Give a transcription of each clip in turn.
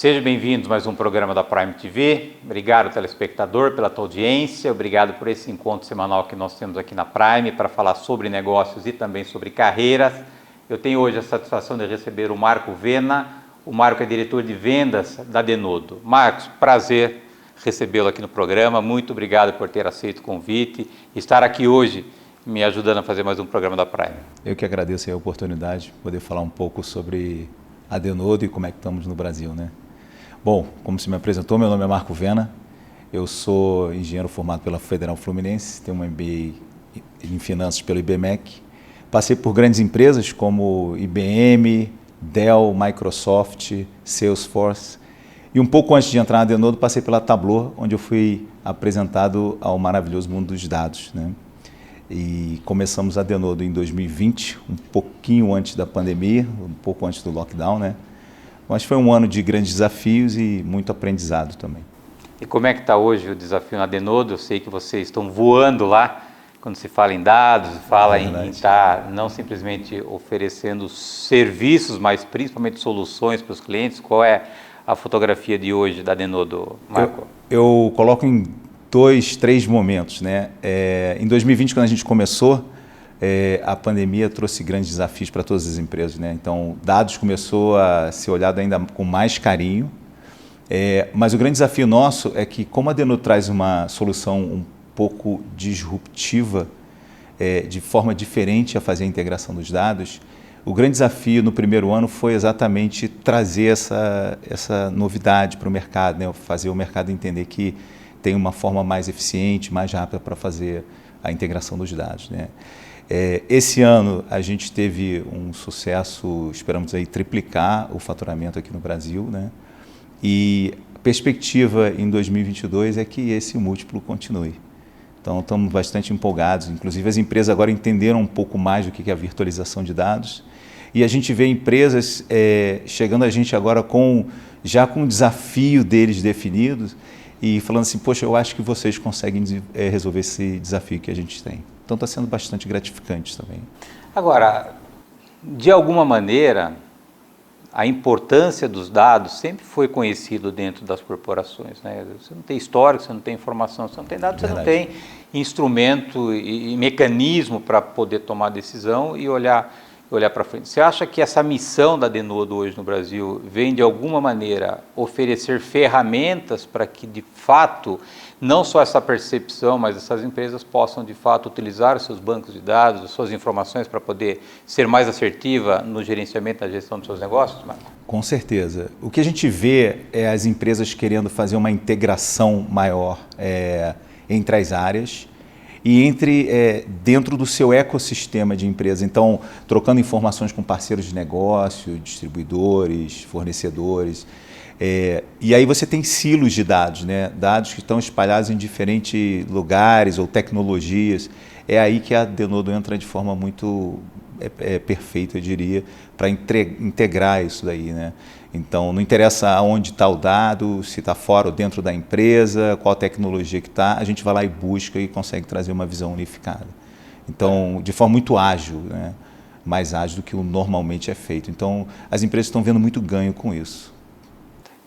Sejam bem-vindos a mais um programa da Prime TV. Obrigado, telespectador, pela tua audiência. Obrigado por esse encontro semanal que nós temos aqui na Prime para falar sobre negócios e também sobre carreiras. Eu tenho hoje a satisfação de receber o Marco Vena. O Marco é diretor de vendas da Denodo. Marcos, prazer recebê-lo aqui no programa. Muito obrigado por ter aceito o convite e estar aqui hoje me ajudando a fazer mais um programa da Prime. Eu que agradeço a oportunidade de poder falar um pouco sobre a Denodo e como é que estamos no Brasil, né? Bom, como se me apresentou, meu nome é Marco Vena, eu sou engenheiro formado pela Federal Fluminense, tenho um MBA em finanças pelo IBMEC, passei por grandes empresas como IBM, Dell, Microsoft, Salesforce, e um pouco antes de entrar na Denodo passei pela Tableau, onde eu fui apresentado ao maravilhoso mundo dos dados, né? E começamos a Denodo em 2020, um pouquinho antes da pandemia, um pouco antes do lockdown, né? Mas foi um ano de grandes desafios e muito aprendizado também. E como é que está hoje o desafio na Denodo? Eu sei que vocês estão voando lá quando se fala em dados, fala em estar não simplesmente oferecendo serviços, mas principalmente soluções para os clientes. Qual é a fotografia de hoje da Denodo, Marco? Eu coloco em 2, 3 momentos, né? Em 2020, quando a gente começou, a pandemia trouxe grandes desafios para todas as empresas, né? Então, dados começou a ser olhado ainda com mais carinho, mas o grande desafio nosso é que, como a Denodo traz uma solução um pouco disruptiva, de forma diferente a fazer a integração dos dados, o grande desafio no primeiro ano foi exatamente trazer essa novidade para o mercado, né? Fazer o mercado entender que tem uma forma mais eficiente, mais rápida para fazer a integração dos dados, né? Esse ano a gente teve um sucesso, esperamos aí triplicar o faturamento aqui no Brasil, né? E a perspectiva em 2022 é que esse múltiplo continue. Então estamos bastante empolgados, inclusive as empresas agora entenderam um pouco mais do que é a virtualização de dados e a gente vê empresas chegando a gente agora já com o desafio deles definidos e falando assim, poxa, eu acho que vocês conseguem resolver esse desafio que a gente tem. Então está sendo bastante gratificante também. Agora, de alguma maneira, a importância dos dados sempre foi conhecido dentro das corporações, né? Você não tem histórico, você não tem informação, você não tem dados, você não tem instrumento e mecanismo para poder tomar decisão e olhar para frente. Você acha que essa missão da Denodo hoje no Brasil vem de alguma maneira oferecer ferramentas para que de fato, não só essa percepção, mas essas empresas possam de fato utilizar os seus bancos de dados, as suas informações para poder ser mais assertiva no gerenciamento da gestão dos seus negócios, Marco? Com certeza. O que a gente vê é as empresas querendo fazer uma integração maior entre as áreas e dentro do seu ecossistema de empresa. Então, trocando informações com parceiros de negócio, distribuidores, fornecedores. E aí você tem silos de dados, né? Dados que estão espalhados em diferentes lugares ou tecnologias. É aí que a Denodo entra de forma muito perfeita, eu diria, para integrar isso daí, né? Então, não interessa aonde está o dado, se está fora ou dentro da empresa, qual tecnologia que está, a gente vai lá e busca e consegue trazer uma visão unificada. Então, de forma muito ágil, né? Mais ágil do que o normalmente é feito. Então, as empresas estão vendo muito ganho com isso.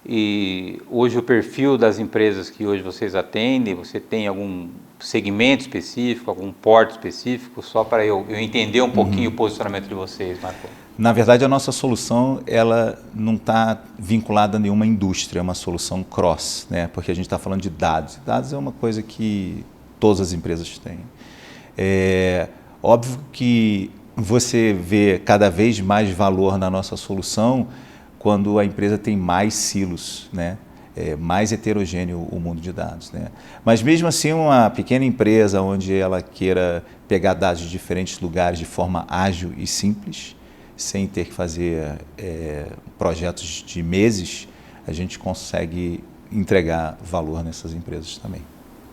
E hoje o perfil das empresas que hoje vocês atendem, você tem algum segmento específico, algum porte específico, só para eu entender um pouquinho o posicionamento de vocês, Marco? Na verdade, a nossa solução ela não está vinculada a nenhuma indústria, é uma solução cross, né? Porque a gente está falando de dados. Dados é uma coisa que todas as empresas têm. Óbvio que você vê cada vez mais valor na nossa solução quando a empresa tem mais silos, né? Mais heterogêneo o mundo de dados, né? Mas mesmo assim, uma pequena empresa onde ela queira pegar dados de diferentes lugares de forma ágil e simples, sem ter que fazer projetos de meses, a gente consegue entregar valor nessas empresas também.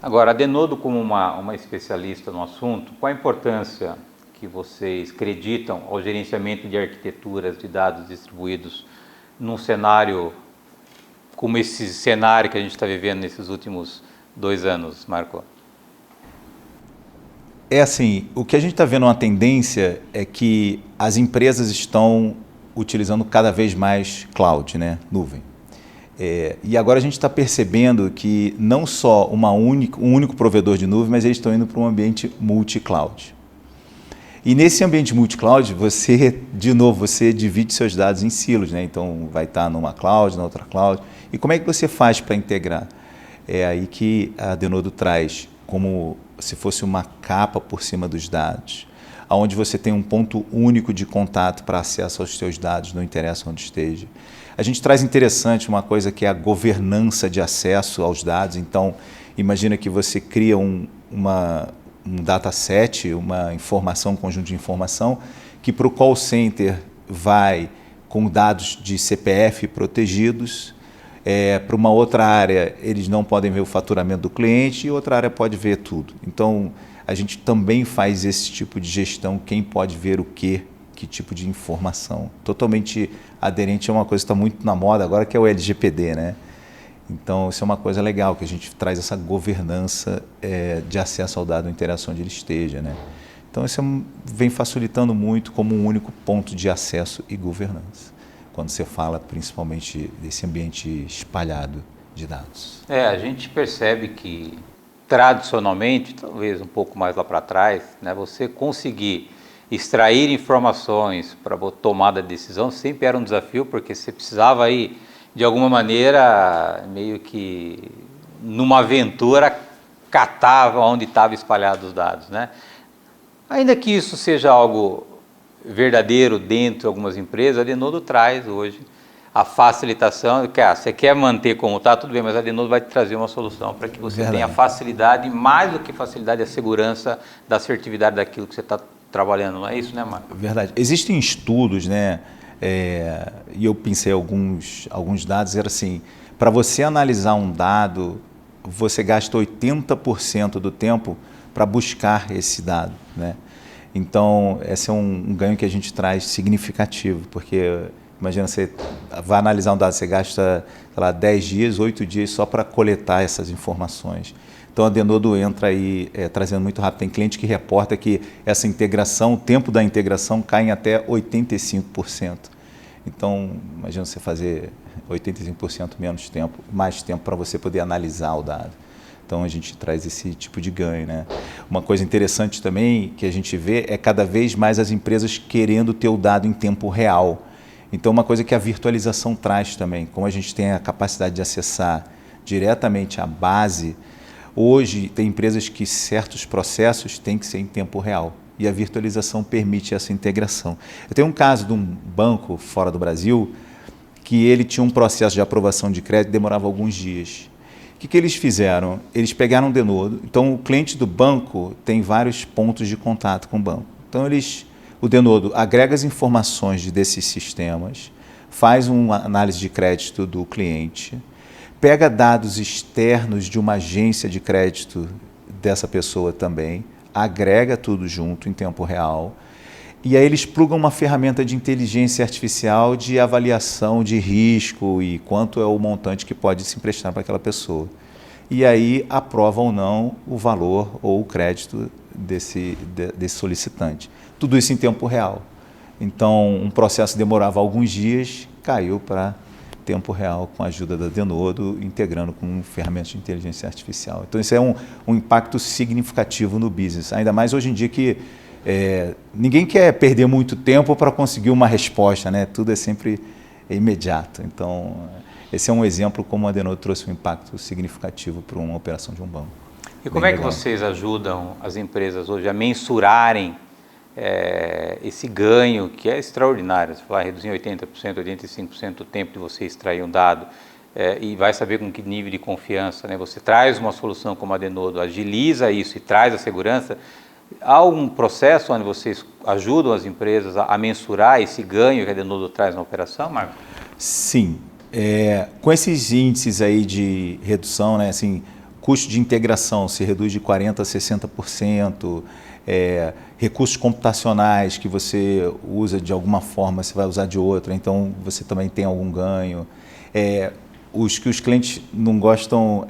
Agora, a Denodo como uma especialista no assunto, qual a importância que vocês acreditam ao gerenciamento de arquiteturas de dados distribuídos num cenário como esse cenário que a gente está vivendo nesses últimos 2 anos, Marco? Assim, o que a gente está vendo uma tendência é que as empresas estão utilizando cada vez mais cloud, né? Nuvem. E agora a gente está percebendo que não só um único provedor de nuvem, mas eles estão indo para um ambiente multi-cloud. E nesse ambiente multi-cloud, você divide seus dados em silos, né? Então vai estar numa cloud, na outra cloud. E como é que você faz para integrar? É aí que a Denodo traz como se fosse uma capa por cima dos dados, onde você tem um ponto único de contato para acesso aos seus dados, não interessa onde esteja. A gente traz interessante uma coisa que é a governança de acesso aos dados. Então, imagina que você cria um dataset, uma informação, um conjunto de informação, que para o call center vai com dados de CPF protegidos. Para uma outra área, eles não podem ver o faturamento do cliente e outra área pode ver tudo. Então, a gente também faz esse tipo de gestão, quem pode ver o quê, que tipo de informação. Totalmente aderente a uma coisa que está muito na moda agora, que é o LGPD, né? Então, isso é uma coisa legal, que a gente traz essa governança de acesso ao dado, interação onde ele esteja, né? Então, isso vem facilitando muito como um único ponto de acesso e governança, quando você fala principalmente desse ambiente espalhado de dados. A gente percebe que, tradicionalmente, talvez um pouco mais lá para trás, né, você conseguir extrair informações para tomada de decisão sempre era um desafio, porque você precisava aí, de alguma maneira, meio que numa aventura, catar onde estavam espalhados os dados, né? Ainda que isso seja algo verdadeiro dentro de algumas empresas, a Denodo traz hoje a facilitação, que você quer manter como está, tudo bem, mas a Denodo vai te trazer uma solução para que você tenha facilidade, mais do que facilidade, a segurança da assertividade daquilo que você está trabalhando, não é isso, né, Marco? Verdade. Existem estudos, né? E eu pensei alguns dados, era assim, para você analisar um dado, você gasta 80% do tempo para buscar esse dado, né? Então, esse é um ganho que a gente traz significativo, porque imagina, você vai analisar um dado, você gasta, sei lá, 10 dias, 8 dias só para coletar essas informações. Então, a Denodo entra aí trazendo muito rápido. Tem cliente que reporta que essa integração, o tempo da integração cai em até 85%. Então, imagina você fazer 85% menos tempo, mais tempo para você poder analisar o dado. Então, a gente traz esse tipo de ganho, né? Uma coisa interessante também que a gente vê é cada vez mais as empresas querendo ter o dado em tempo real. Então, uma coisa que a virtualização traz também, como a gente tem a capacidade de acessar diretamente a base, hoje tem empresas que certos processos têm que ser em tempo real e a virtualização permite essa integração. Eu tenho um caso de um banco fora do Brasil que ele tinha um processo de aprovação de crédito que demorava alguns dias. O que eles fizeram? Eles pegaram um Denodo, então o cliente do banco tem vários pontos de contato com o banco. Então o Denodo agrega as informações desses sistemas, faz uma análise de crédito do cliente, pega dados externos de uma agência de crédito dessa pessoa também, agrega tudo junto em tempo real, e aí eles plugam uma ferramenta de inteligência artificial de avaliação de risco e quanto é o montante que pode se emprestar para aquela pessoa. E aí aprova ou não o valor ou o crédito desse solicitante. Tudo isso em tempo real. Então, um processo demorava alguns dias, caiu para tempo real com a ajuda da Denodo, integrando com ferramentas de inteligência artificial. Então, isso é um impacto significativo no business, ainda mais hoje em dia que ninguém quer perder muito tempo para conseguir uma resposta, né? Tudo é sempre imediato. Então, esse é um exemplo como a Denodo trouxe um impacto significativo para uma operação de um banco. E como é que vocês ajudam as empresas hoje a mensurarem esse ganho que é extraordinário? Você fala reduzir 80%, 85% do tempo de você extrair um dado e vai saber com que nível de confiança, né? Você traz uma solução como a Denodo, agiliza isso e traz a segurança. Há um processo onde vocês ajudam as empresas a mensurar esse ganho que a Denodo traz na operação, Marco? Sim. Com esses índices aí de redução, né, assim, custo de integração se reduz de 40% a 60%, recursos computacionais que você usa de alguma forma, você vai usar de outra, então você também tem algum ganho. Os que os clientes não gostam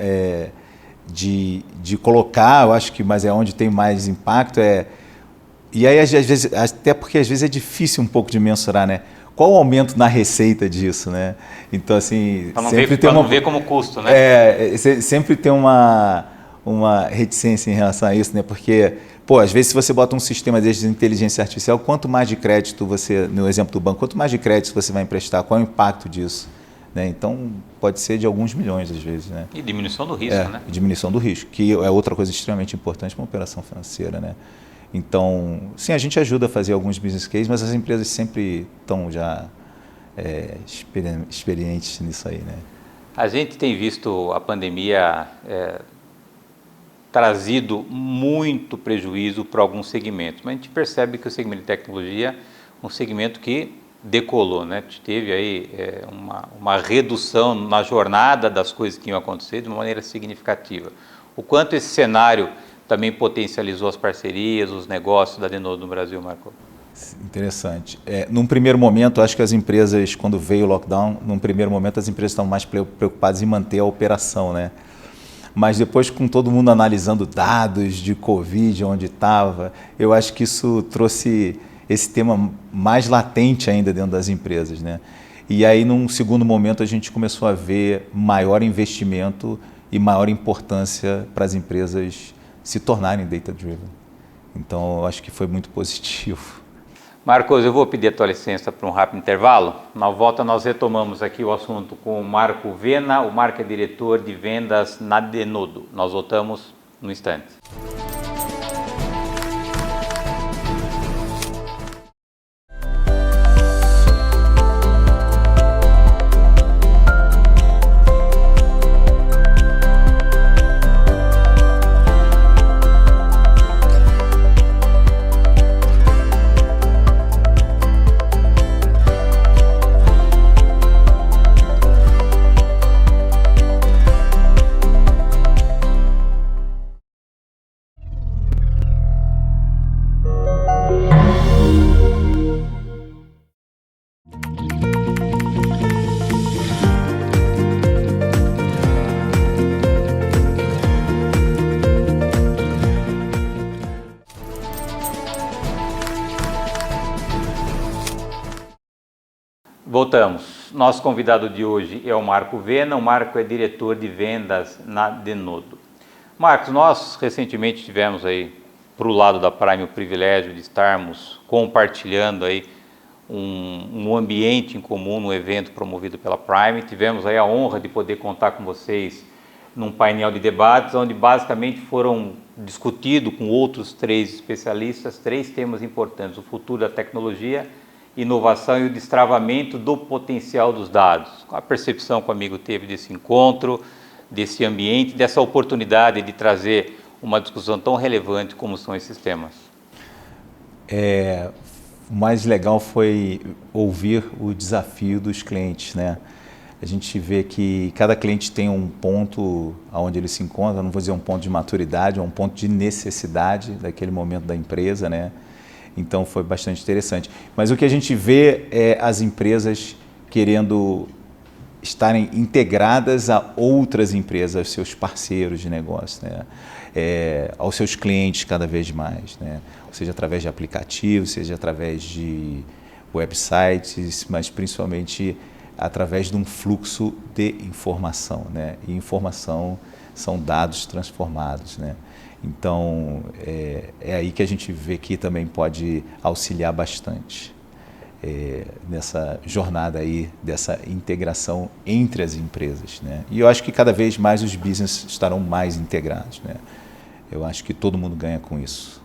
de colocar, eu acho que, mas é onde tem mais impacto, E aí, às vezes, até porque às vezes é difícil um pouco de mensurar, né? Qual o aumento na receita disso, né? Então, assim, não ver como custo, né? Sempre tem uma reticência em relação a isso, né? Porque, pô, às vezes se você bota um sistema de inteligência artificial, quanto mais de crédito você, no exemplo do banco, quanto mais de crédito você vai emprestar, qual é o impacto disso? Né? Então, pode ser de alguns milhões, às vezes, né? E diminuição do risco, né? Diminuição do risco, que é outra coisa extremamente importante para uma operação financeira, né? Então, sim, a gente ajuda a fazer alguns business cases, mas as empresas sempre estão já experientes nisso aí, né? A gente tem visto a pandemia trazido muito prejuízo para alguns segmentos, mas a gente percebe que o segmento de tecnologia é um segmento que decolou, né? Teve aí uma redução na jornada das coisas que iam acontecer de uma maneira significativa. O quanto esse cenário também potencializou as parcerias, os negócios da Denodo no Brasil, Marco? Interessante. Num primeiro momento, acho que as empresas, quando veio o lockdown, num primeiro momento as empresas estavam mais preocupadas em manter a operação, né? Mas depois, com todo mundo analisando dados de Covid, onde estava, eu acho que isso trouxe esse tema mais latente ainda dentro das empresas, né? E aí, num segundo momento, a gente começou a ver maior investimento e maior importância para as empresas se tornarem data-driven. Então, eu acho que foi muito positivo. Marcos, eu vou pedir a tua licença para um rápido intervalo. Na volta nós retomamos aqui o assunto com o Marco Vena, o Marco é diretor de vendas na Denodo. Nós voltamos no instante. Voltamos. Nosso convidado de hoje é o Marco Vena. O Marco é diretor de vendas na Denodo. Marcos, nós recentemente tivemos aí, para o lado da Prime, o privilégio de estarmos compartilhando aí um ambiente em comum, um evento promovido pela Prime. Tivemos aí a honra de poder contar com vocês num painel de debates, onde basicamente foram discutidos com outros 3 especialistas, 3 temas importantes: o futuro da tecnologia, inovação e o destravamento do potencial dos dados. Qual a percepção que o amigo teve desse encontro, desse ambiente, dessa oportunidade de trazer uma discussão tão relevante como são esses temas? O mais legal foi ouvir o desafio dos clientes, né? A gente vê que cada cliente tem um ponto onde ele se encontra, não vou dizer um ponto de maturidade, é um ponto de necessidade daquele momento da empresa, né? Então foi bastante interessante. Mas o que a gente vê é as empresas querendo estarem integradas a outras empresas, aos seus parceiros de negócio, né? Aos seus clientes cada vez mais, né? Seja através de aplicativos, seja através de websites, mas principalmente através de um fluxo de informação, né? E informação são dados transformados, né? Então, é aí que a gente vê que também pode auxiliar bastante nessa jornada aí, dessa integração entre as empresas, né? E eu acho que cada vez mais os business estarão mais integrados, né? Eu acho que todo mundo ganha com isso.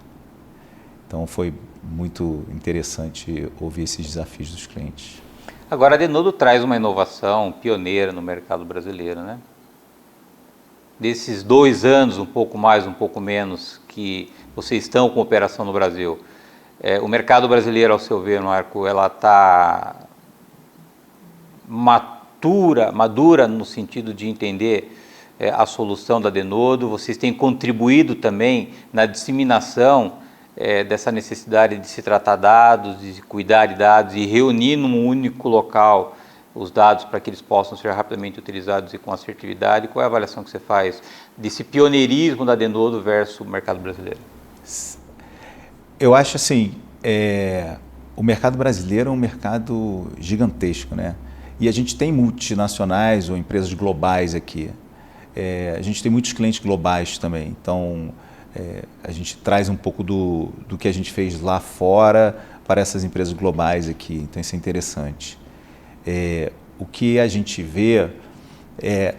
Então, foi muito interessante ouvir esses desafios dos clientes. Agora, a Denodo traz uma inovação pioneira no mercado brasileiro, né? Desses 2 anos, um pouco mais, um pouco menos, que vocês estão com operação no Brasil, o mercado brasileiro, ao seu ver, Marco, ela está madura no sentido de entender a solução da Denodo. Vocês têm contribuído também na disseminação dessa necessidade de se tratar dados, de cuidar de dados e reunir num único local os dados para que eles possam ser rapidamente utilizados e com assertividade. Qual é a avaliação que você faz desse pioneirismo da Denodo versus o mercado brasileiro? Eu acho assim, o mercado brasileiro é um mercado gigantesco, né? E a gente tem multinacionais ou empresas globais aqui. A gente tem muitos clientes globais também. Então, a gente traz um pouco do que a gente fez lá fora para essas empresas globais aqui. Então, isso é interessante. O que a gente vê é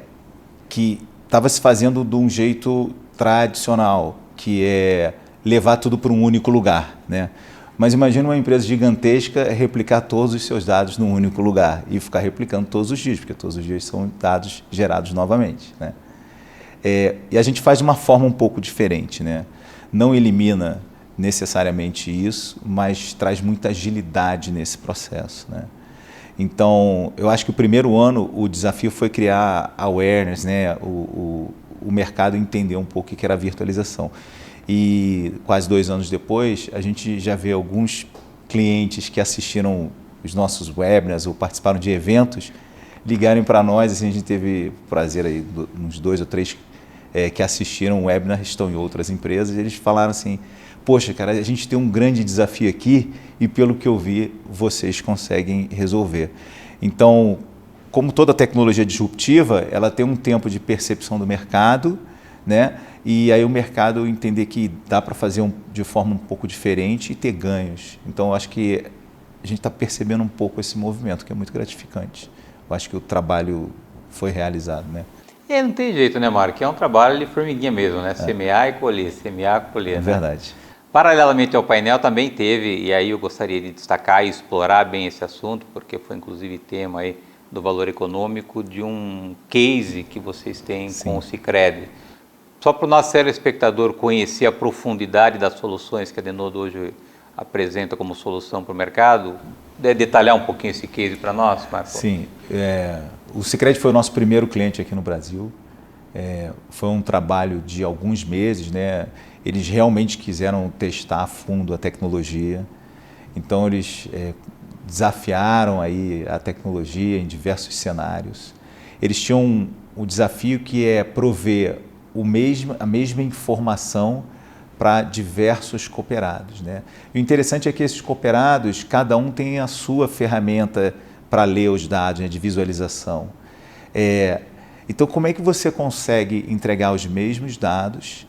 que estava se fazendo de um jeito tradicional, que é levar tudo para um único lugar, né? Mas imagina uma empresa gigantesca replicar todos os seus dados num único lugar e ficar replicando todos os dias, porque todos os dias são dados gerados novamente, né? E a gente faz de uma forma um pouco diferente, né? Não elimina necessariamente isso, mas traz muita agilidade nesse processo, né? Então, eu acho que o primeiro ano o desafio foi criar awareness, né? O mercado entender um pouco o que era a virtualização. E quase 2 anos depois, a gente já vê alguns clientes que assistiram os nossos webinars ou participaram de eventos ligarem para nós. Assim, a gente teve o prazer aí, uns 2 ou 3 que assistiram o webinar, estão em outras empresas, e eles falaram assim: poxa, cara, a gente tem um grande desafio aqui e pelo que eu vi, vocês conseguem resolver. Então, como toda tecnologia disruptiva, ela tem um tempo de percepção do mercado, né? E aí o mercado entender que dá para fazer de forma um pouco diferente e ter ganhos. Então, eu acho que a gente está percebendo um pouco esse movimento, que é muito gratificante. Eu acho que o trabalho foi realizado, né? Não tem jeito, né, Marco? É um trabalho de formiguinha mesmo, né? Semear e colher, semear e colher. É verdade. Paralelamente ao painel também teve, e aí eu gostaria de destacar e explorar bem esse assunto, porque foi inclusive tema aí do valor econômico, de um case que vocês têm com o Sicredi. Só para o nosso telespectador conhecer a profundidade das soluções que a Denodo hoje apresenta como solução para o mercado, detalhar um pouquinho esse case para nós, Marco? Sim, o Sicredi foi o nosso primeiro cliente aqui no Brasil. Foi um trabalho de alguns meses, né? Eles realmente quiseram testar a fundo a tecnologia. Então, eles desafiaram aí a tecnologia em diversos cenários. Eles tinham o desafio que é prover a mesma informação para diversos cooperados, né? O interessante é que esses cooperados, cada um tem a sua ferramenta para ler os dados, né, de visualização. Então, como é que você consegue entregar os mesmos dados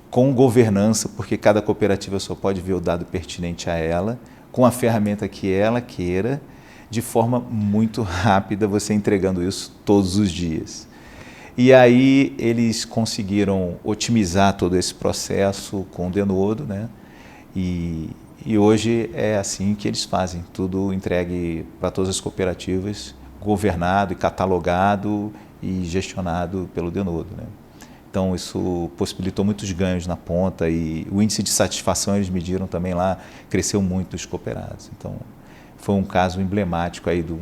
com governança, porque cada cooperativa só pode ver o dado pertinente a ela, com a ferramenta que ela queira, de forma muito rápida, você entregando isso todos os dias. E aí eles conseguiram otimizar todo esse processo com o Denodo, né? E hoje é assim que eles fazem, tudo entregue para todas as cooperativas, governado e catalogado e gestionado pelo Denodo, né? Então, isso possibilitou muitos ganhos na ponta e o índice de satisfação, eles mediram também lá, cresceu muito dos cooperados. Então, foi um caso emblemático aí do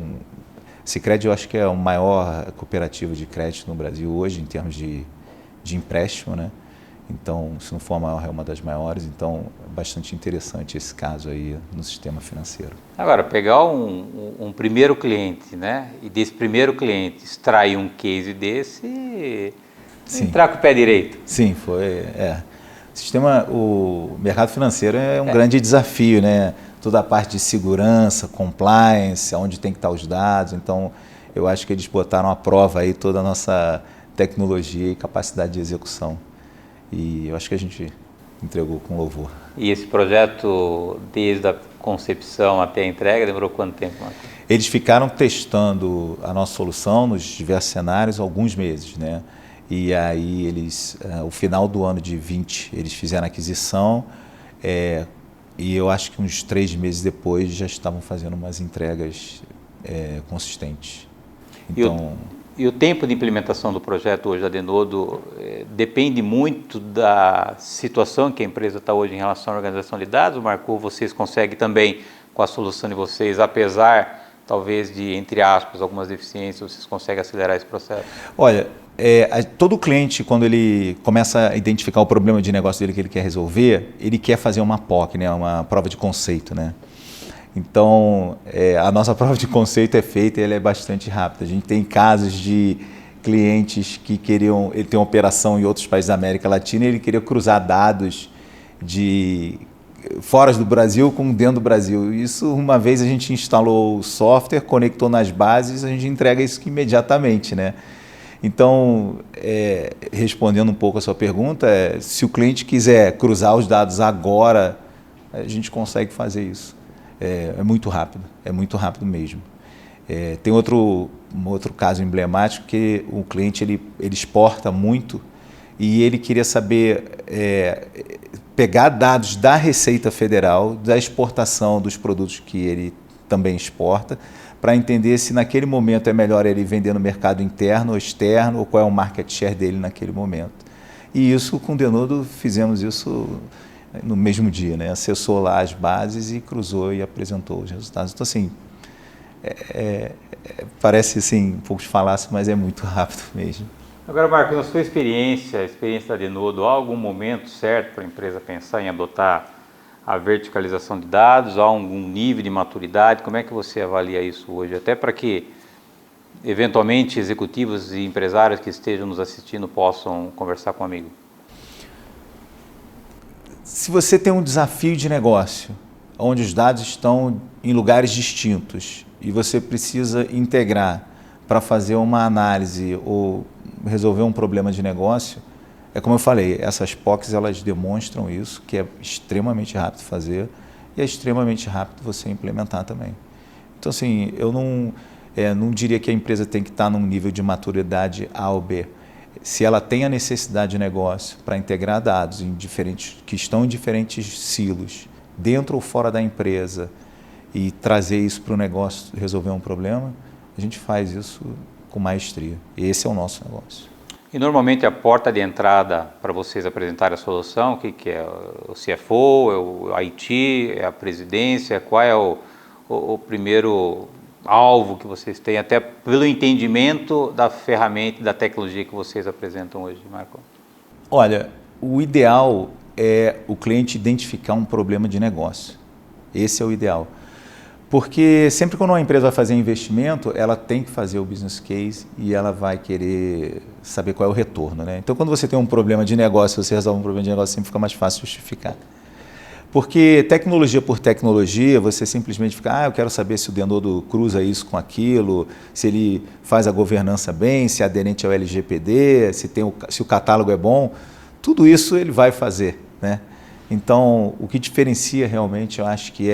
Sicredi. Eu acho que é a maior cooperativa de crédito no Brasil hoje, em termos de empréstimo, né? Então, se não for a maior, é uma das maiores. Então, é bastante interessante esse caso aí no sistema financeiro. Agora, pegar um primeiro cliente, né? E desse primeiro cliente extrair um case desse... Sim. Entrar com o pé direito. Sim, foi. O mercado financeiro é um grande desafio, né? Toda a parte de segurança, compliance, onde tem que estar os dados. Então, eu acho que eles botaram à prova aí toda a nossa tecnologia e capacidade de execução. E eu acho que a gente entregou com louvor. E esse projeto, desde a concepção até a entrega, demorou quanto tempo, Marco? Eles ficaram testando a nossa solução nos diversos cenários alguns meses, né? E aí eles, o final do ano de 20, eles fizeram a aquisição, e eu acho que uns 3 meses depois já estavam fazendo umas entregas consistentes. Então, e o tempo de implementação do projeto hoje da Denodo depende muito da situação que a empresa está hoje em relação à organização de dados, Marco? Vocês conseguem também, com a solução de vocês, apesar talvez de, entre aspas, algumas deficiências, vocês conseguem acelerar esse processo? Olha, todo cliente, quando ele começa a identificar o problema de negócio dele que ele quer resolver, ele quer fazer uma POC, né, uma prova de conceito, né? Então, a nossa prova de conceito é feita e ela é bastante rápida. A gente tem casos de clientes que ele tem uma operação em outros países da América Latina e ele queria cruzar dados de fora do Brasil como dentro do Brasil. Isso, uma vez a gente instalou o software, conectou nas bases, a gente entrega isso imediatamente, né? Então, respondendo um pouco a sua pergunta, se o cliente quiser cruzar os dados agora, a gente consegue fazer isso. É muito rápido mesmo. Tem um outro caso emblemático que o cliente ele exporta muito e ele queria saber, pegar dados da Receita Federal, da exportação dos produtos que ele também exporta, para entender se naquele momento é melhor ele vender no mercado interno ou externo, ou qual é o market share dele naquele momento. E isso, com o Denodo, fizemos isso no mesmo dia, né? Acessou lá as bases e cruzou e apresentou os resultados. Então, assim, parece assim, um pouco de falácia, mas é muito rápido mesmo. Agora, Marco, na sua experiência, a experiência da Denodo, há algum momento certo para a empresa pensar em adotar a verticalização de dados? Há algum nível de maturidade? Como é que você avalia isso hoje? Até para que, eventualmente, executivos e empresários que estejam nos assistindo possam conversar comigo. Se você tem um desafio de negócio, onde os dados estão em lugares distintos e você precisa integrar para fazer uma análise ou resolver um problema de negócio, é como eu falei, essas POCs elas demonstram isso, que é extremamente rápido fazer e é extremamente rápido você implementar também. Então, assim, eu não diria que a empresa tem que estar num nível de maturidade A ou B. Se ela tem a necessidade de negócio para integrar dados que estão em diferentes silos, dentro ou fora da empresa, e trazer isso para o negócio, resolver um problema, a gente faz isso com maestria. Esse é o nosso negócio. E normalmente a porta de entrada para vocês apresentarem a solução, o que é? O CFO, é o IT, é a presidência? Qual é o primeiro alvo que vocês têm, até pelo entendimento da ferramenta, da tecnologia que vocês apresentam hoje, Marco? Olha, o ideal é o cliente identificar um problema de negócio. Esse é o ideal. Porque sempre quando uma empresa vai fazer investimento, ela tem que fazer o business case e ela vai querer saber qual é o retorno, né? Então, quando você tem um problema de negócio, você resolve um problema de negócio, sempre fica mais fácil justificar. Porque tecnologia por tecnologia, você simplesmente fica, eu quero saber se o Denodo cruza isso com aquilo, se ele faz a governança bem, se é aderente ao LGPD, se o catálogo é bom, tudo isso ele vai fazer, né? Então, o que diferencia realmente, eu acho que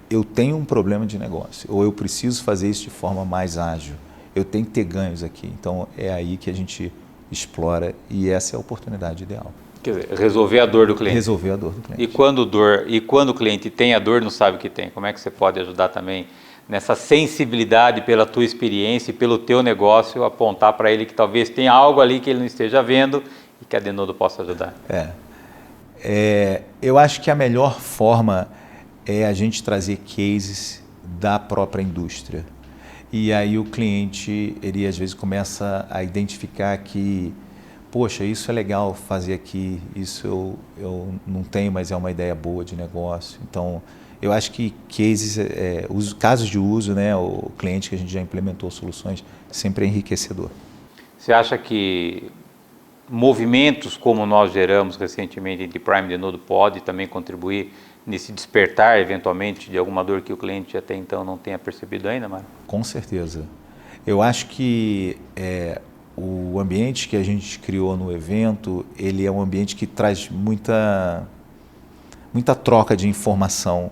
eu tenho um problema de negócio, ou eu preciso fazer isso de forma mais ágil, eu tenho que ter ganhos aqui. Então, é aí que a gente explora e essa é a oportunidade ideal. Quer dizer, resolver a dor do cliente. Resolver a dor do cliente. E quando o cliente tem a dor, não sabe o que tem. Como é que você pode ajudar também nessa sensibilidade pela tua experiência e pelo teu negócio, apontar para ele que talvez tenha algo ali que ele não esteja vendo e que a Denodo possa ajudar? Eu acho que a melhor forma é a gente trazer cases da própria indústria. E aí o cliente, ele às vezes começa a identificar que, poxa, isso é legal fazer aqui, isso eu não tenho, mas é uma ideia boa de negócio. Então, eu acho que cases, casos de uso, né, o cliente que a gente já implementou soluções, sempre é enriquecedor. Você acha que movimentos como nós geramos recentemente de Prime Denodo pode também contribuir nesse despertar, eventualmente, de alguma dor que o cliente até então não tenha percebido ainda, Mário? Com certeza. Eu acho que o ambiente que a gente criou no evento, ele é um ambiente que traz muita troca de informação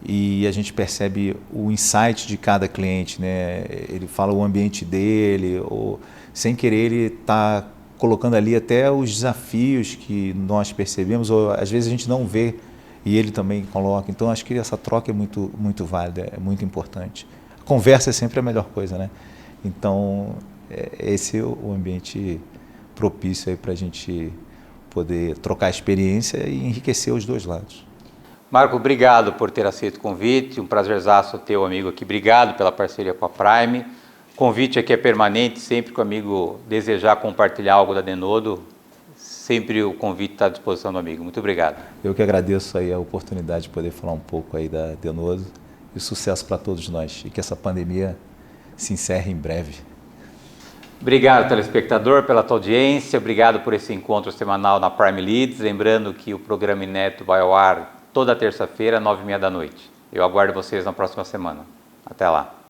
e a gente percebe o insight de cada cliente, né? Ele fala o ambiente dele, ou sem querer ele está colocando ali até os desafios que nós percebemos, ou às vezes a gente não vê e ele também coloca. Então, acho que essa troca é muito válida, é muito importante. A conversa é sempre a melhor coisa, né? Então, esse é o ambiente propício para a gente poder trocar experiência e enriquecer os dois lados. Marco, obrigado por ter aceito o convite, um prazerzaço teu amigo aqui, obrigado pela parceria com a Prime. O convite aqui é permanente, sempre que o amigo desejar compartilhar algo da Denodo, sempre o convite está à disposição do amigo. Muito obrigado. Eu que agradeço aí a oportunidade de poder falar um pouco aí da Denodo e sucesso para todos nós e que essa pandemia se encerre em breve. Obrigado, telespectador, pela tua audiência, obrigado por esse encontro semanal na Prime Leads. Lembrando que o programa inédito vai ao ar toda terça-feira, 9h30 da noite. Eu aguardo vocês na próxima semana. Até lá.